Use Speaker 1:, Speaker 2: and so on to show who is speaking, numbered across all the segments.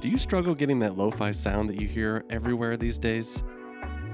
Speaker 1: Do you struggle getting that lo-fi sound that you hear everywhere these days?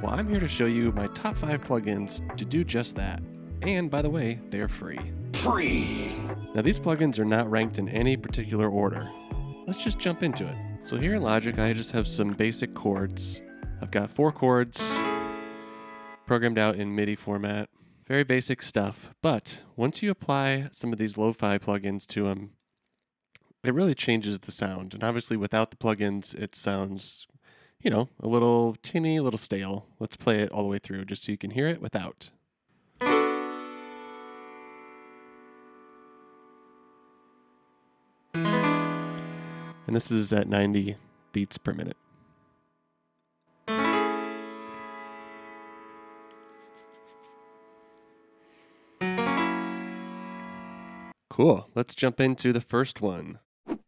Speaker 1: Well, I'm here to show you my top 5 plugins to do just that. And by the way, they're free. Now these plugins are not ranked in any particular order. Let's just jump into it. So here in Logic, I just have some basic chords. I've got 4 chords programmed out in MIDI format. Very basic stuff. But once you apply some of these lo-fi plugins to them, it really changes the sound. And obviously without the plugins, it sounds, a little tinny, a little stale. Let's play it all the way through just so you can hear it without. And this is at 90 beats per minute. Cool. Let's jump into the first one.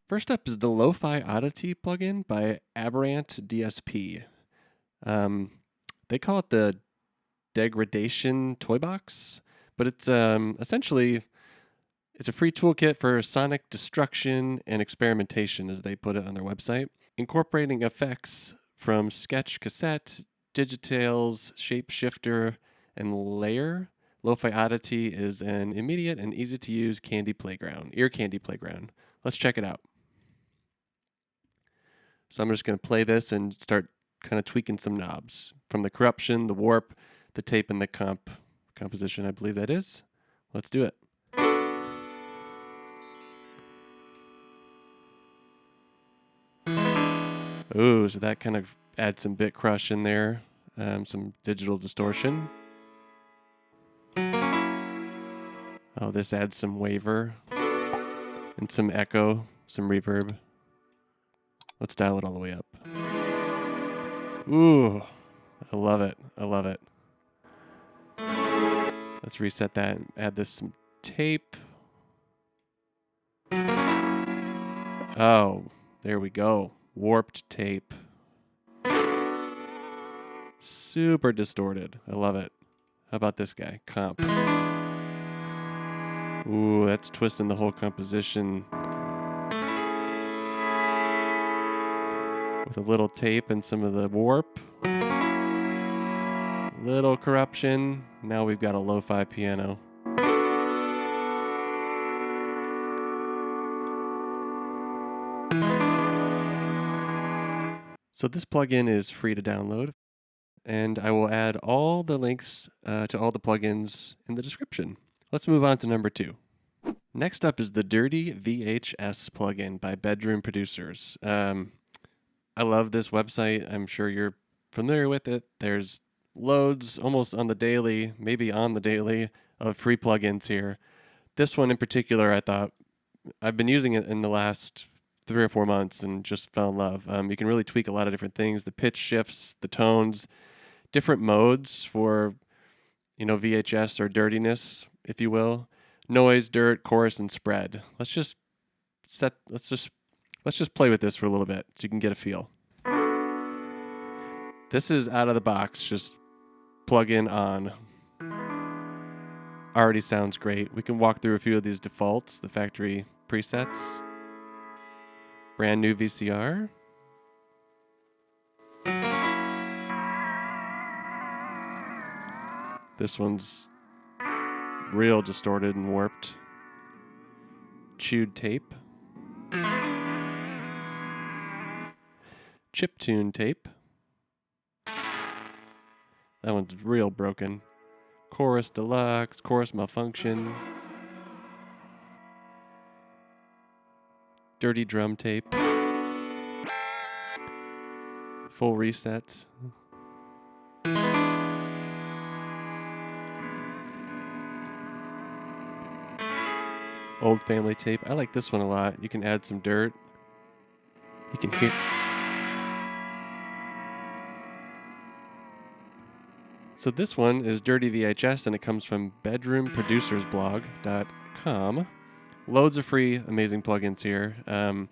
Speaker 1: First up is the Lofi Oddity plugin by Aberrant DSP. They call it the Degradation Toy Box, but it's essentially it's a free toolkit for sonic destruction and experimentation, as they put it on their website, incorporating effects from Sketch, Cassette, Digitales, Shapeshifter, and Layer. Lofi Oddity is an immediate and easy-to-use ear candy playground. Let's check it out. So I'm just going to play this and start kind of tweaking some knobs from the corruption, the warp, the tape, and the composition, I believe that is. Let's do it. Ooh, so that kind of adds some bit crush in there, some digital distortion. Oh, this adds some waver and some echo, some reverb. Let's dial it all the way up. Ooh, I love it. I love it. Let's reset that and add this some tape. Oh, there we go. Warped tape. Super distorted. I love it. How about this guy? Comp. Ooh, that's twisting the whole composition. With a little tape and some of the warp. Little corruption. Now we've got a lo-fi piano. So this plugin is free to download, and I will add all the links to all the plugins in the description. Let's move on to number 2. Next up is the Dirty VHS plugin by Bedroom Producers. I love this website. I'm sure you're familiar with it. There's loads, almost on the daily, maybe on the daily, of free plugins here. This one in particular, I thought, I've been using it in the last 3 or 4 months and just fell in love. You can really tweak a lot of different things, the pitch shifts, the tones, different modes for, VHS or dirtiness, if you will. Noise, dirt, chorus, and spread. Let's just play with this for a little bit so you can get a feel. This is out of the box, just plug in on. Already sounds great. We can walk through a few of these defaults, the factory presets. Brand new VCR. This one's real distorted and warped. Chewed tape. Chiptune tape. That one's real broken. Chorus deluxe, chorus malfunction. Dirty drum tape. Full reset. Old family tape. I like this one a lot. You can add some dirt. You can hear. So this one is Dirty VHS, and it comes from bedroomproducersblog.com. Loads of free, amazing plugins here. An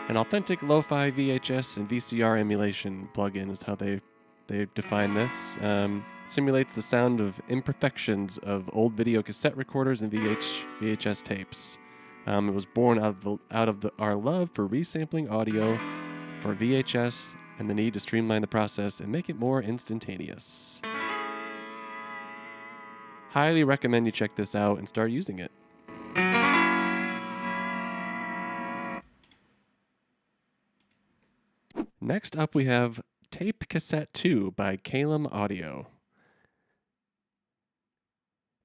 Speaker 1: authentic lo-fi VHS and VCR emulation plugin is how they define this. Simulates the sound of imperfections of old video cassette recorders and VHS tapes. It was born out of our love for resampling audio for VHS and the need to streamline the process and make it more instantaneous. Highly recommend you check this out and start using it. Next up, we have Tape Cassette 2 by lowkeylime Audio.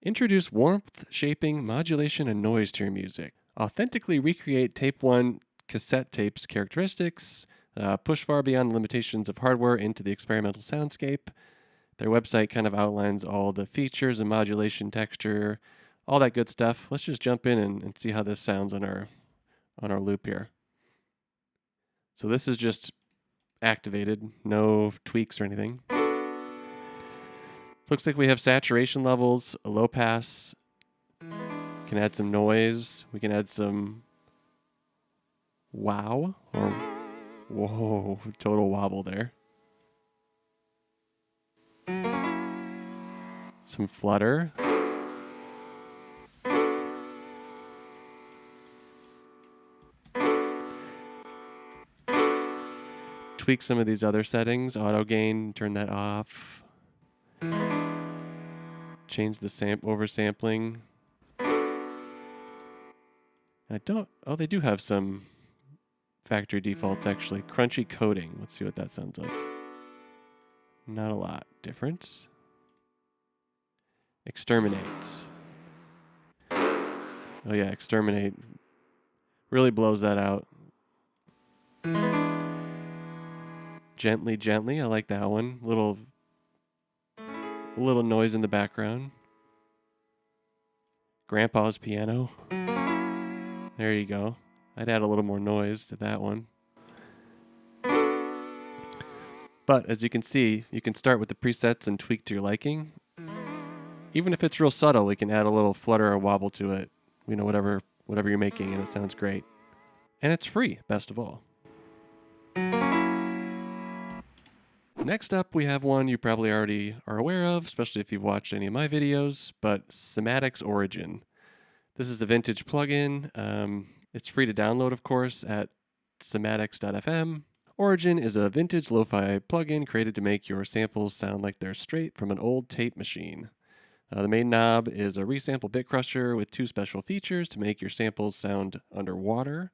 Speaker 1: Introduce warmth, shaping, modulation, and noise to your music. Authentically recreate Tape 1 cassette tape's characteristics. Push far beyond the limitations of hardware into the experimental soundscape. Their website kind of outlines all the features and modulation, texture, all that good stuff. Let's just jump in and see how this sounds on our loop here. So this is just activated, no tweaks or anything. Looks like we have saturation levels, a low pass. Can add some noise. We can add some wow or whoa, total wobble there. Some flutter. Tweak some of these other settings. Auto gain, turn that off. Change the oversampling. They do have some factory defaults actually. Crunchy coding. Let's see what that sounds like. Not a lot difference. Exterminate. Oh yeah, exterminate. Really blows that out. Gently, gently. I like that one. A little noise in the background. Grandpa's piano. There you go. I'd add a little more noise to that one. But as you can see, you can start with the presets and tweak to your liking. Even if it's real subtle, we can add a little flutter or wobble to it. Whatever you're making, and it sounds great. And it's free, best of all. Next up, we have one you probably already are aware of, especially if you've watched any of my videos, but Cymatics Origin. This is a vintage plugin. It's free to download, of course, at cymatics.fm. Origin is a vintage lo-fi plugin created to make your samples sound like they're straight from an old tape machine. The main knob is a resample bit crusher with two special features to make your samples sound underwater.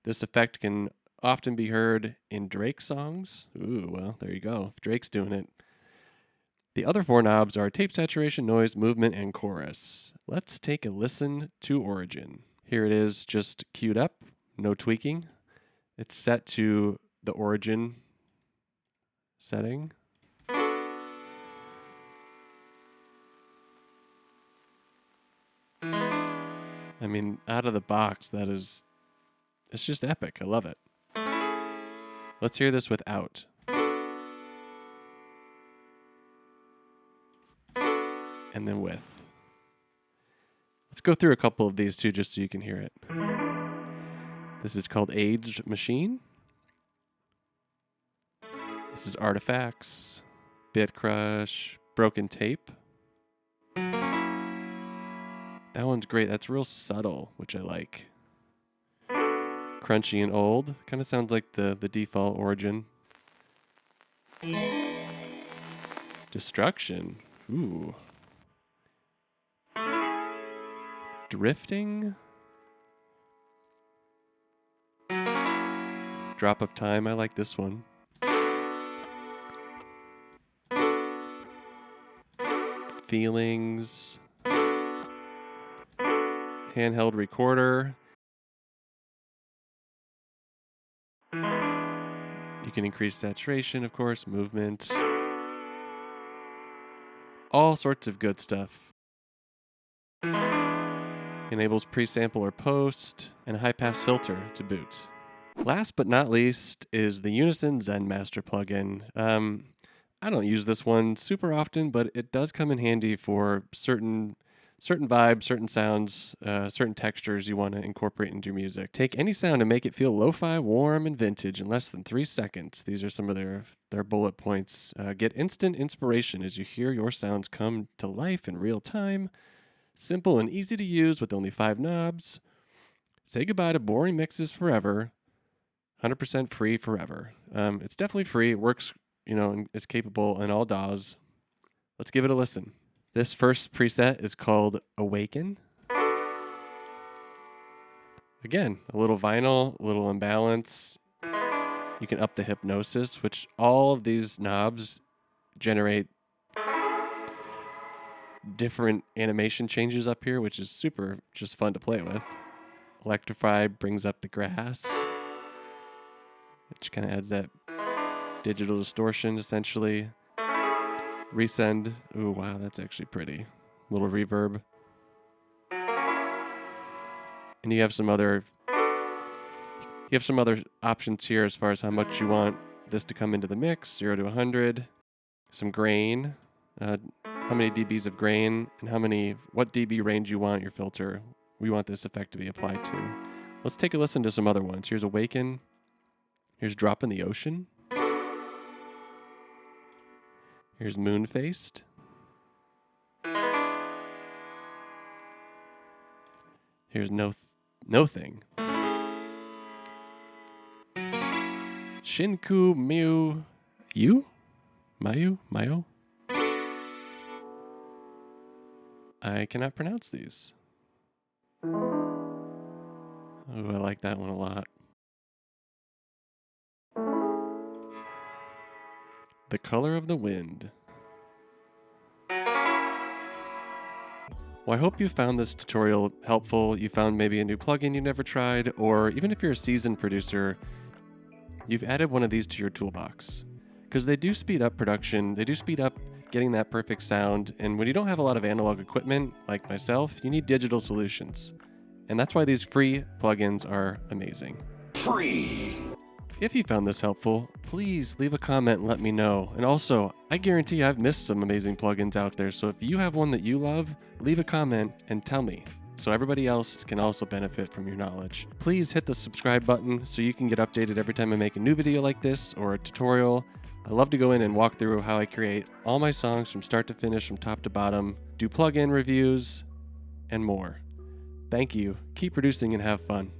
Speaker 1: This effect can often be heard in Drake songs. Ooh, well, there you go. If Drake's doing it. The other four knobs are tape saturation, noise, movement, and chorus. Let's take a listen to Origin. Here it is, just queued up, no tweaking. It's set to the Origin setting. I mean, out of the box, it's just epic. I love it. Let's hear this without. And then with. Let's go through a couple of these too, just so you can hear it. This is called Aged Machine. This is Artifacts, Bit Crush, Broken Tape. That one's great. That's real subtle, which I like. Crunchy and old. Kind of sounds like the default Origin. Destruction. Ooh. Drifting. Drop of Time. I like this one. Feelings. Handheld recorder. You can increase saturation, of course, movement. All sorts of good stuff. Enables pre-sample or post, and a high-pass filter to boot. Last but not least is the Unison Zen Master plugin. I don't use this one super often, but it does come in handy for certain vibes, certain sounds, certain textures you want to incorporate into your music. Take any sound and make it feel lo-fi, warm, and vintage in less than 3 seconds. These are some of their bullet points. Get instant inspiration as you hear your sounds come to life in real time. Simple and easy to use with only 5 knobs. Say goodbye to boring mixes forever. 100% free forever. It's definitely free. It works, and is capable in all DAWs. Let's give it a listen. This first preset is called Awaken. Again, a little vinyl, a little imbalance. You can up the hypnosis, which all of these knobs generate different animation changes up here, which is super just fun to play with. Electrify brings up the grass, which kind of adds that digital distortion, essentially. Resend. Ooh, wow, that's actually pretty. Little reverb. And you have some other options here as far as how much you want this to come into the mix. 0 to 100. Some grain. How many dBs of grain and what dB range you want your filter. We want this effect to be applied to. Let's take a listen to some other ones. Here's Awaken. Here's Drop in the Ocean. Here's Moon-Faced. Here's No Thing. Shinku Miu Yu? Mayu? I cannot pronounce these. Oh, I like that one a lot. The Color of the Wind. Well, I hope you found this tutorial helpful. You found maybe a new plugin you never tried, or even if you're a seasoned producer, you've added one of these to your toolbox. Because they do speed up production, they do speed up getting that perfect sound, and when you don't have a lot of analog equipment, like myself, you need digital solutions. And that's why these free plugins are amazing. Free! If you found this helpful, please leave a comment and let me know. And also, I guarantee I've missed some amazing plugins out there, so if you have one that you love, leave a comment and tell me, so everybody else can also benefit from your knowledge. Please hit the subscribe button so you can get updated every time I make a new video like this or a tutorial. I love to go in and walk through how I create all my songs from start to finish, from top to bottom, do plugin reviews, and more. Thank you. Keep producing and have fun.